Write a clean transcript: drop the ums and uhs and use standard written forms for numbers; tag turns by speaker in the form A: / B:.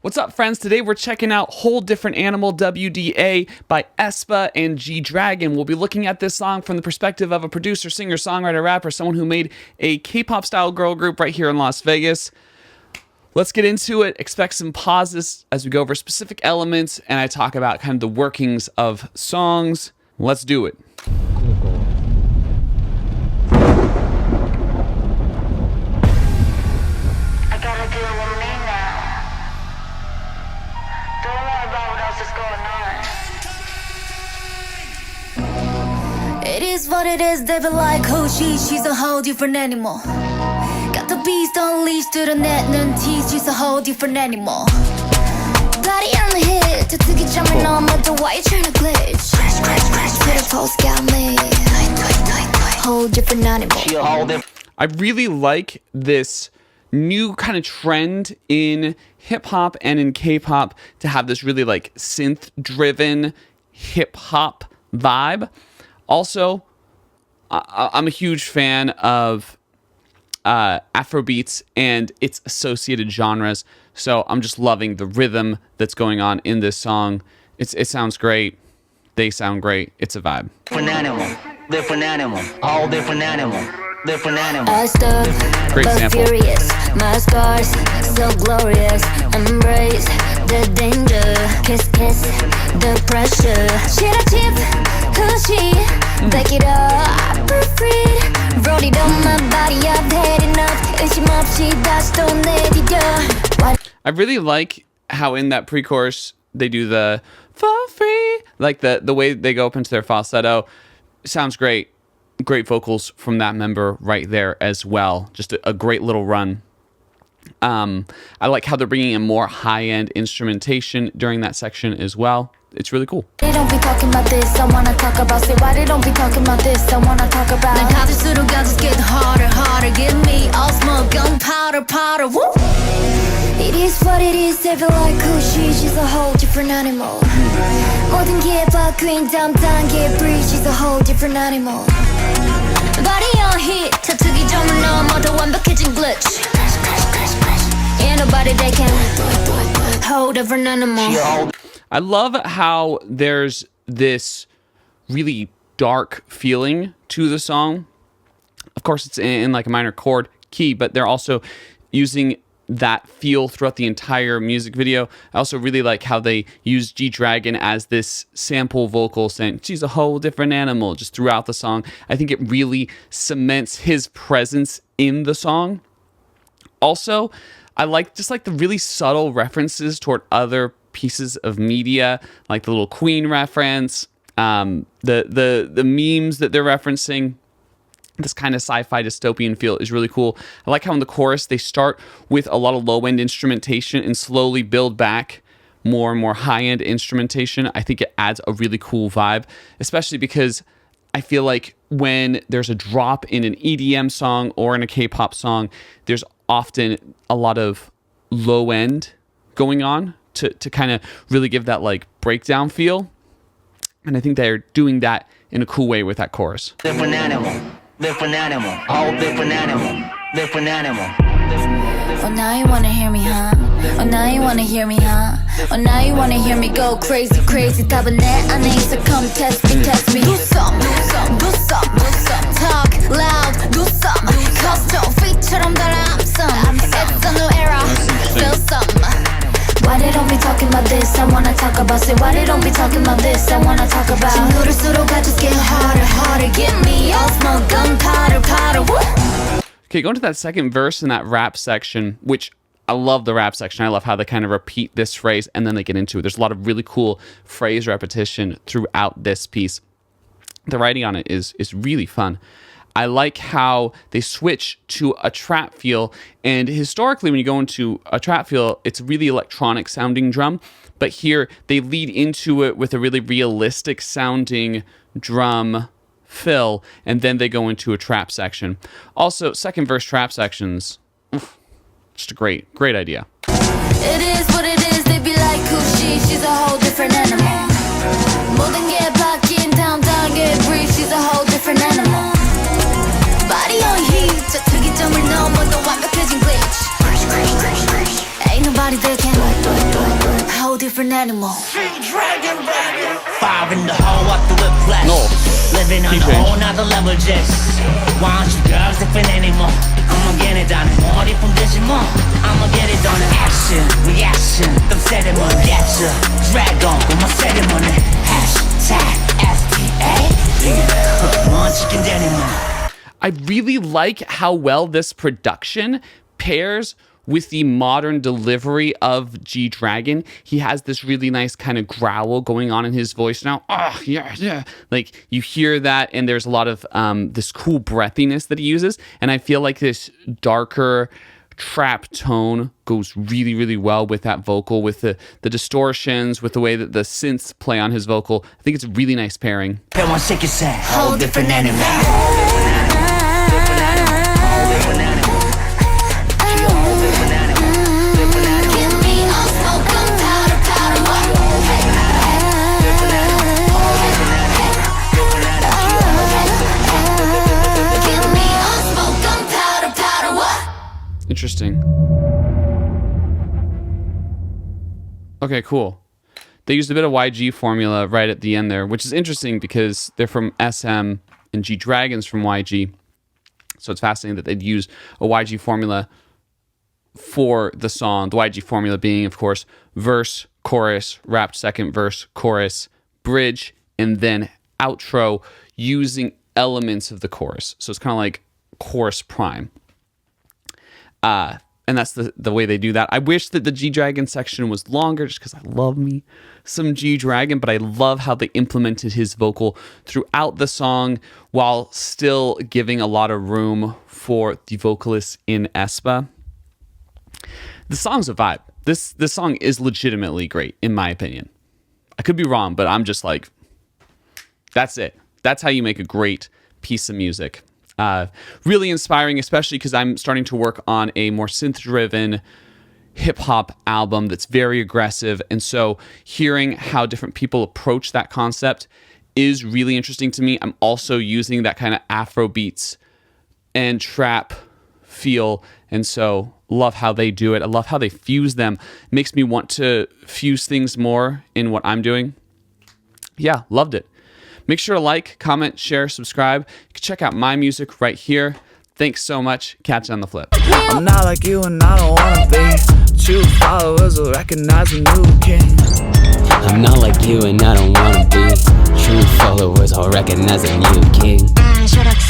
A: What's up, friends? Today we're checking out Whole Different Animal WDA by aespa and G-DRAGON. We'll be looking at this song from the perspective of a producer, singer, songwriter, rapper, someone who made a K-pop style girl group right here in Las Vegas. Let's get into it. Expect some pauses as we go over specific elements and I talk about kind of the workings of songs. Let's do it.
B: It is what it is, they be like, who she's a whole different animal. Got the beast unleashed to the net, nun tease, she's a whole different animal. Body on the hit, to get jumping on, but the why you trying to glitch? To the post got me, whole different animal.
A: I really like this new kind of trend in hip-hop and in K-pop to have this really like synth-driven hip-hop vibe. Also, I'm a huge fan of Afrobeats and its associated genres, so I'm just loving the rhythm that's going on in this song. It sounds great. They sound great. It's a vibe.
C: Different animal, all different animal, different animal.
B: I stuck,
A: Great
B: but
A: sample.
B: furious. My scars, so glorious. Embrace the danger. Kiss the pressure. Shit a chip, cushy. Back it up, free. Roll it on my body, I've had enough. 의심 없이 다시 또 내디뎌.
A: I really like how in that pre-chorus they do the for free, like the way they go up into their falsetto. Sounds great. Great vocals from that member right there as well. Just a great little run. I like how they're bringing in more high-end instrumentation during that section as well. It's really cool.
B: They don't be talking about this, I wanna talk about. Say why they don't be talking about this, I wanna talk about. 난 가질수록 I just get harder. Give me all smoke, gunpowder, woo. It is what it is, they feel like who she's a whole different animal. 모든 게 바뀐 다음 단계 breathe, she's a whole different animal. Body on hit, 다투기 점을 넘어 더 완벽해진 glitch. Ain't nobody that can hold different animal.
A: I love how there's this really dark feeling to the song. Of course, it's in like a minor chord key, but they're also using that feel throughout the entire music video. I also really like how they use G-DRAGON as this sample vocal saying, she's a whole different animal, just throughout the song. I think it really cements his presence in the song. Also, I like just like the really subtle references toward other pieces of media, like the little Queen reference, the memes that they're referencing. This kind of sci-fi dystopian feel is really cool. I like how in the chorus they start with a lot of low-end instrumentation and slowly build back more and more high-end instrumentation. I think it adds a really cool vibe, especially because I feel like when there's a drop in an EDM song or in a K-pop song, there's often a lot of low-end going on to kind of really give that like breakdown feel. And I think they're doing that in a cool way with that chorus.
C: Different animal, all different animal, different animal.
B: Oh, now you wanna hear me, huh? Oh, now you wanna hear me, huh? Oh, now you wanna hear me go crazy. 답은 내 안에 있어, come test me. Do some. Talk loud, do some. Custom feature처럼 달라, I'm some. It's a new era, feel some. Why they don't be talking about this, I wanna talk about. Say why they don't be talking about this, I wanna talk about. 지금 누를수록 I just get harder. Give me all smoke, gunpowder, woo.
A: Okay, going to that second verse in that rap section, which I love the rap section. I love how they kind of repeat this phrase and then they get into it. There's a lot of really cool phrase repetition throughout this piece. The writing on it is really fun. I like how they switch to a trap feel. And historically, when you go into a trap feel, it's really electronic sounding drum. But here, they lead into it with a really realistic sounding drum fill, and then they go into a trap section. Also, second verse trap sections, just a great idea.
B: It is what it is, they be like who she's a whole different animal. 모든 게 바뀐 다음 단계 breathe, she's a whole different animal. Body on heat, 저투기 점을 넘어 더 완벽해진 glitch. Ain't nobody that can different animal.
C: G-DRAGON, baby. Fire in the hole up the whiplash.
A: No.
C: Living on a whole nother level, just. Why aren't you girls different anymore? I'ma get it done. 어디 품되지 뭐. I'ma get it done. Action, reaction. 좀 ceremony. Getcha. Dragon, with my ceremony. Hashtag FTA. chicken anymore.
A: I really like how well this production pairs with the modern delivery of G-DRAGON. He has this really nice kind of growl going on in his voice now. Oh, yeah, yeah. Like, you hear that, and there's a lot of this cool breathiness that he uses. And I feel like this darker trap tone goes really, really well with that vocal, with the distortions, with the way that the synths play on his vocal. I think it's a really nice pairing.
C: Whole different animal.
A: Interesting. Okay, cool. They used a bit of YG formula right at the end there, which is interesting because they're from SM and G-DRAGON's from YG. So it's fascinating that they'd use a YG formula for the song. The YG formula being, of course, verse, chorus, rapped second verse, chorus, bridge, and then outro using elements of the chorus. So it's kind of like chorus prime. And that's the way they do that. I wish that the G-DRAGON section was longer just because I love me some G-DRAGON, but I love how they implemented his vocal throughout the song while still giving a lot of room for the vocalists in aespa. The song's a vibe. This song is legitimately great, in my opinion. I could be wrong, but I'm just like, that's it. That's how you make a great piece of music. Really inspiring, especially because I'm starting to work on a more synth-driven hip-hop album that's very aggressive. And so hearing how different people approach that concept is really interesting to me. I'm also using that kind of Afro beats and trap feel. And so love how they do it. I love how they fuse them. It makes me want to fuse things more in what I'm doing. Yeah, loved it. Make sure to like, comment, share, subscribe. You can check out my music right here. Thanks so much. Catch you on the flip.
D: I'm not like you and I don't wanna be. True followers will recognize a new king.
E: I'm not like you and I don't wanna be. True followers will recognize a new king.